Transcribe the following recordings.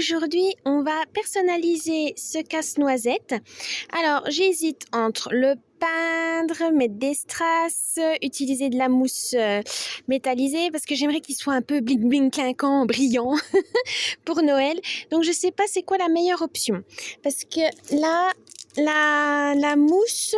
Aujourd'hui, on va personnaliser ce casse-noisette. Alors, j'hésite entre le peindre, mettre des strass, utiliser de la mousse métallisée parce que j'aimerais qu'il soit un peu bling bling clinquant, brillant pour Noël. Donc, je sais pas c'est quoi la meilleure option parce que là, la mousse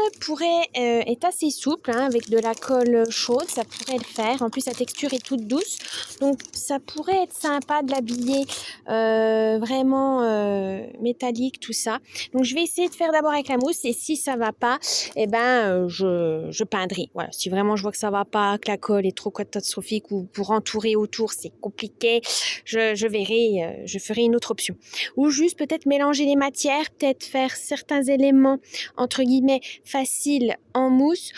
est assez souple, hein, avec de la colle chaude, ça pourrait le faire. En plus, sa texture est toute douce, donc ça pourrait être sympa de l'habiller vraiment métallique, tout ça. Donc, je vais essayer de faire d'abord avec la mousse et si ça va pas, eh ben, je peindrai. Voilà, si vraiment je vois que ça va pas, que la colle est trop catastrophique ou pour entourer autour, c'est compliqué, je verrai, je ferai une autre option. Ou juste peut-être mélanger les matières, peut-être faire certains éléments entre guillemets faciles en mousse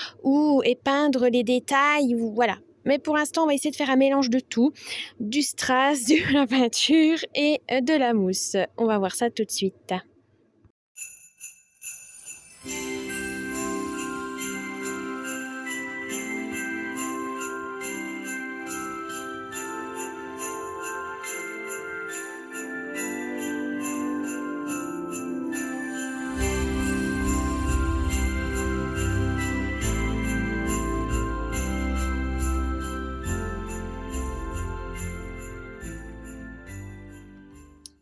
et peindre les détails ou voilà. Mais pour l'instant, on va essayer de faire un mélange de tout, du strass, de la peinture et de la mousse. On va voir ça tout de suite.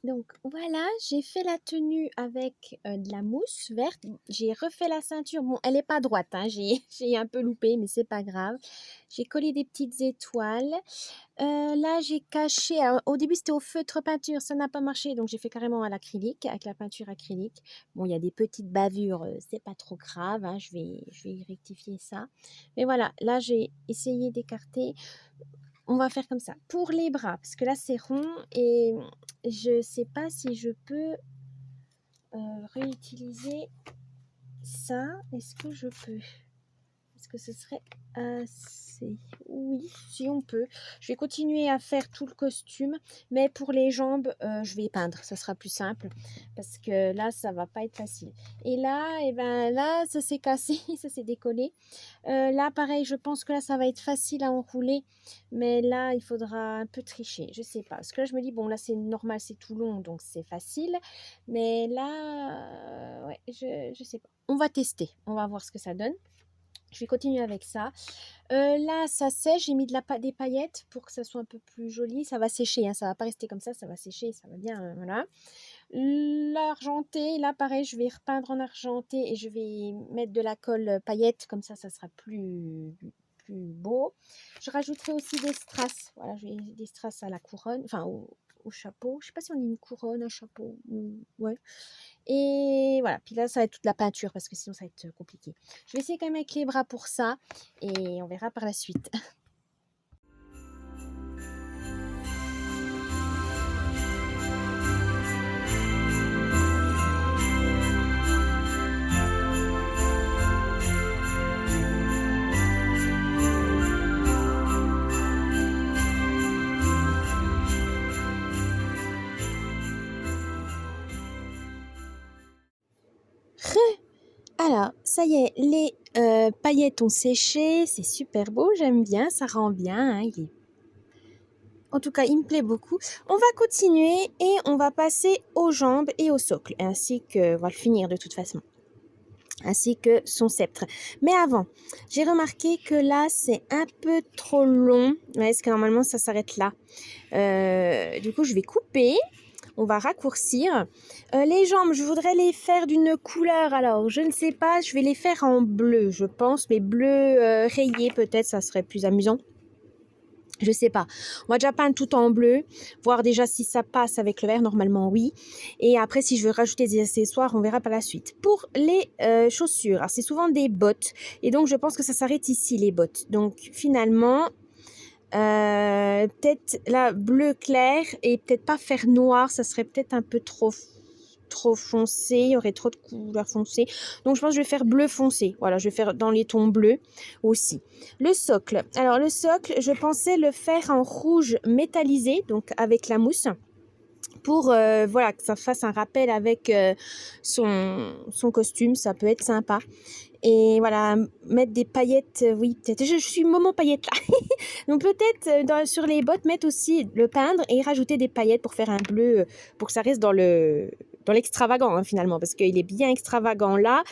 Donc voilà, j'ai fait la tenue avec de la mousse verte. J'ai refait la ceinture. Bon, elle n'est pas droite, hein. J'ai un peu loupé, mais c'est pas grave. J'ai collé des petites étoiles. Là, j'ai caché. Alors, au début, c'était au feutre peinture. Ça n'a pas marché, donc j'ai fait carrément à l'acrylique, avec la peinture acrylique. Bon, il y a des petites bavures, c'est pas trop grave, hein. Je vais rectifier ça. Mais voilà, là, j'ai essayé d'écarter. On va faire comme ça. Pour les bras, parce que là, c'est rond et je sais pas si je peux réutiliser ça. Est-ce que je peux? Est-ce que ce serait assez? Oui, si on peut. Je vais continuer à faire tout le costume, mais pour les jambes, je vais peindre. Ça sera plus simple parce que là, ça va pas être facile. Et là, là, ça s'est cassé, ça s'est décollé. Là, pareil, je pense que là, ça va être facile à enrouler, mais là, il faudra un peu tricher. Je sais pas. Parce que là, je me dis, bon, là, c'est normal, c'est tout long, donc c'est facile. Mais là, ouais, je sais pas. On va tester. On va voir ce que ça donne. Je vais continuer avec ça. Là, ça sèche. J'ai mis des paillettes pour que ça soit un peu plus joli. Ça va sécher, hein, ça va pas rester comme ça va sécher, ça va bien, voilà. L'argenté, là, pareil, je vais repeindre en argenté et je vais mettre de la colle paillette. Comme ça sera plus beau. Je rajouterai aussi des strass. Voilà, je vais des strass à la couronne, enfin au chapeau. Je sais pas si on dit une couronne, un chapeau. Ouais. Et voilà, puis là, ça va être toute la peinture parce que sinon, ça va être compliqué. Je vais essayer quand même avec les bras pour ça et on verra par la suite. Alors, ça y est, les paillettes ont séché, c'est super beau, j'aime bien, ça rend bien, hein, en tout cas, il me plaît beaucoup. On va continuer et on va passer aux jambes et au socle, ainsi que, on va le finir de toute façon, ainsi que son sceptre. Mais avant, j'ai remarqué que là, c'est un peu trop long, ouais, parce que normalement, ça s'arrête là. Du coup, je vais couper. On va raccourcir. Les jambes, je voudrais les faire d'une couleur. Alors, je ne sais pas, je vais les faire en bleu, je pense. Mais bleu rayé, peut-être, ça serait plus amusant. Je sais pas. On va déjà peindre tout en bleu, voir déjà si ça passe avec le vert. Normalement, oui. Et après, si je veux rajouter des accessoires, on verra par la suite. Pour les chaussures, c'est souvent des bottes. Et donc, je pense que ça s'arrête ici, les bottes. Donc, finalement... peut-être là bleu clair et peut-être pas faire noir, ça serait peut-être un peu trop foncé, il y aurait trop de couleurs foncées, donc je pense que je vais faire bleu foncé. Voilà, je vais faire dans les tons bleus aussi. Le socle, alors le socle, je pensais le faire en rouge métallisé, donc avec la mousse, pour voilà, que ça fasse un rappel avec son costume, ça peut être sympa. Et voilà, mettre des paillettes, oui, peut-être. Je suis Momo paillettes là. Donc peut-être sur les bottes, mettre aussi le peindre et rajouter des paillettes pour faire un bleu, pour que ça reste dans l'extravagant hein, finalement, parce qu'il est bien extravagant là,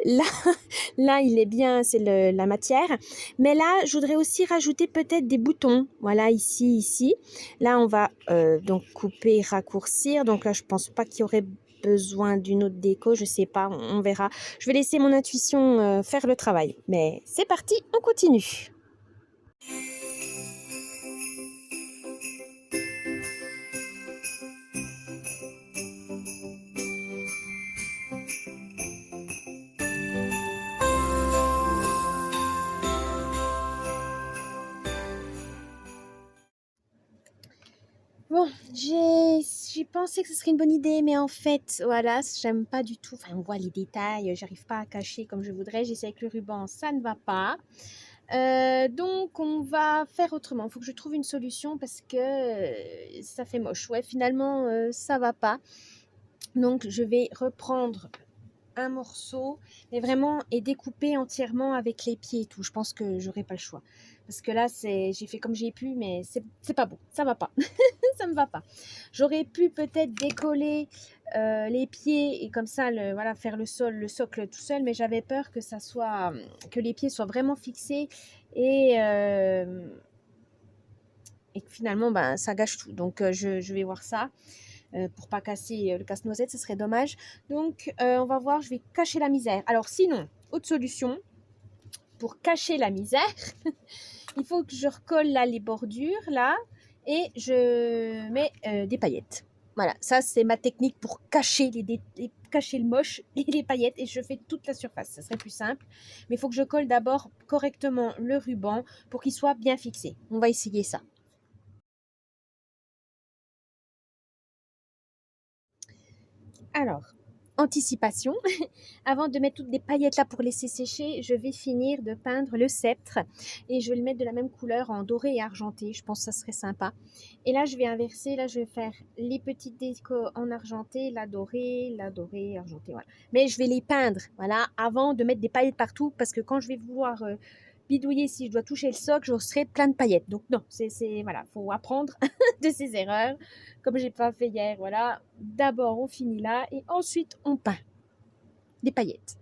là il est bien, c'est la matière. Mais là, je voudrais aussi rajouter peut-être des boutons. Voilà, ici. Là, on va donc couper, raccourcir. Donc là, je pense pas qu'il y aurait besoin d'une autre déco, je sais pas, on verra. Je vais laisser mon intuition faire le travail. Mais c'est parti, on continue. Bon, j'ai pensé que ce serait une bonne idée, mais en fait, voilà, j'aime pas du tout. Enfin, on voit les détails, j'arrive pas à cacher comme je voudrais. J'essaie avec le ruban, ça ne va pas. Donc, on va faire autrement. Il faut que je trouve une solution parce que ça fait moche. Ouais, finalement, ça va pas. Donc, je vais reprendre un morceau, mais vraiment et découper entièrement avec les pieds et tout. Je pense que j'aurai pas le choix. Parce que là, j'ai fait comme j'ai pu, mais c'est pas bon. Ça va pas. Ça me va pas. J'aurais pu peut-être décoller les pieds et comme ça, voilà, faire le socle tout seul, mais j'avais peur que les pieds soient vraiment fixés et que finalement, ben, ça gâche tout. Donc, je vais voir ça. Pour pas casser le casse-noisette, ce serait dommage. Donc, on va voir, je vais cacher la misère. Alors, sinon, autre solution, pour cacher la misère, il faut que je recolle là les bordures, là, et je mets des paillettes. Voilà, ça c'est ma technique pour cacher, cacher le moche et les paillettes, et je fais toute la surface, ça serait plus simple. Mais il faut que je colle d'abord correctement le ruban pour qu'il soit bien fixé. On va essayer ça. Alors, anticipation. Avant de mettre toutes les paillettes là pour laisser sécher, je vais finir de peindre le sceptre et je vais le mettre de la même couleur en doré et argenté. Je pense que ça serait sympa. Et là, je vais inverser. Là, je vais faire les petites décos en argenté, la dorée, argentée. Voilà. Mais je vais les peindre, voilà, avant de mettre des paillettes partout parce que quand je vais vouloir bidouiller, si je dois toucher le socle, je serai plein de paillettes. Donc non, voilà, faut apprendre de ses erreurs, comme j'ai pas fait hier. Voilà, d'abord on finit là et ensuite on peint des paillettes.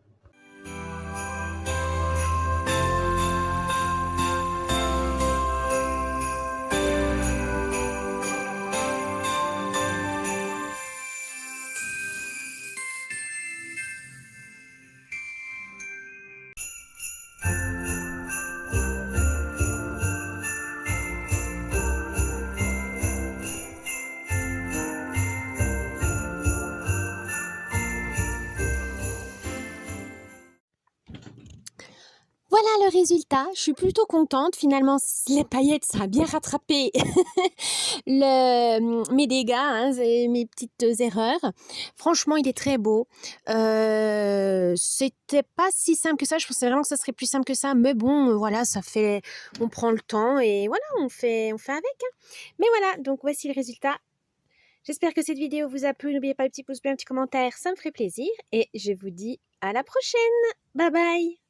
Voilà le résultat, je suis plutôt contente. Finalement, les paillettes, ça a bien rattrapé mes dégâts, hein, mes petites erreurs. Franchement, il est très beau. C'était pas si simple que ça. Je pensais vraiment que ça serait plus simple que ça. Mais bon, voilà, on prend le temps et voilà, on fait avec. Hein. Mais voilà, donc voici le résultat. J'espère que cette vidéo vous a plu. N'oubliez pas le petit pouce bleu, un petit commentaire, ça me ferait plaisir. Et je vous dis à la prochaine. Bye bye.